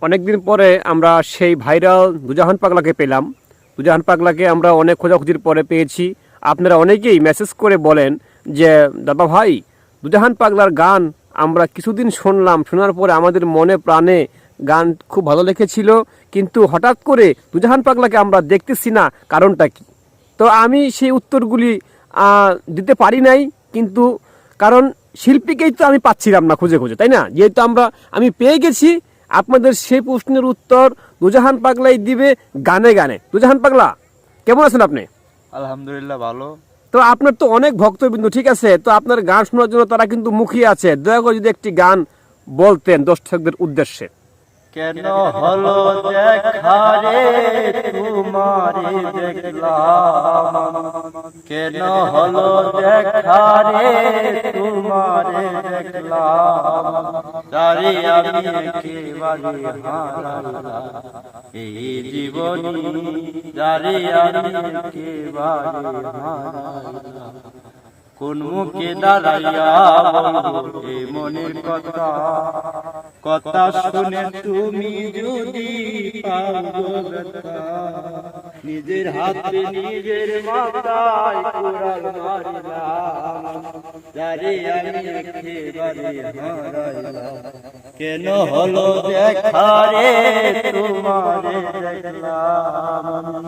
অনেকদিন পরে আমরা সেই ভাইরাল দুজাহান পাগলাকে পেলাম। দুজাহান পাগলাকে আমরা অনেক খোঁজাখুঁজির পরে পেয়েছি। আপনারা অনেকেই মেসেজ করে বলেন যে দাদা ভাই, দুজাহান পাগলার গান আমরা কিছুদিন শুনলাম, শোনার পরে আমাদের মনে প্রাণে গান খুব ভালো লেগেছিল, কিন্তু হঠাৎ করে দুজাহান পাগলাকে আমরা দেখতেছি না, কারণটা কি? তো আমি সেই উত্তরগুলি দিতে পারি নাই, কিন্তু কারণ শিল্পীকেই তো আমি পাচ্ছিলাম না খুঁজে খুঁজে, তাই না? যেহেতু আমি পেয়ে গেছি, আপনাদের সেই প্রশ্নের উত্তর দুজাহান পাগলাই দিবে গানে গানে। দুজাহান পাগলা, কেমন আছেন আপনি? আলহামদুলিল্লাহ ভালো। তো আপনার তো অনেক ভক্তবিন্দু, ঠিক আছে, তো আপনার গান শোনার জন্য তারা কিন্তু মুখিয়ে আছে। দয়া করে যদি একটি গান বলতেন দর্শকদের উদ্দেশ্যে। কেন হলো দেখা রে তোমারে দেখলাম, কেন হলো দেখা রে তোমারে দেখলাম, তারে আমি একেবারে হারালাম এই জীবনী, তারে আমি একেবারে হারালাম। কোন মুখে দাঁড়াইয়া বলবো এই মনের কথা, কথা শুনে তুমি যদি পাও ব্যথা, নিজের হাতে নিজের মাথায় কুড়াল মারিলাম, যারে আমি একেবারে হারাইলাম। কেন হলো দেখা রে তোমারে দেখলাম।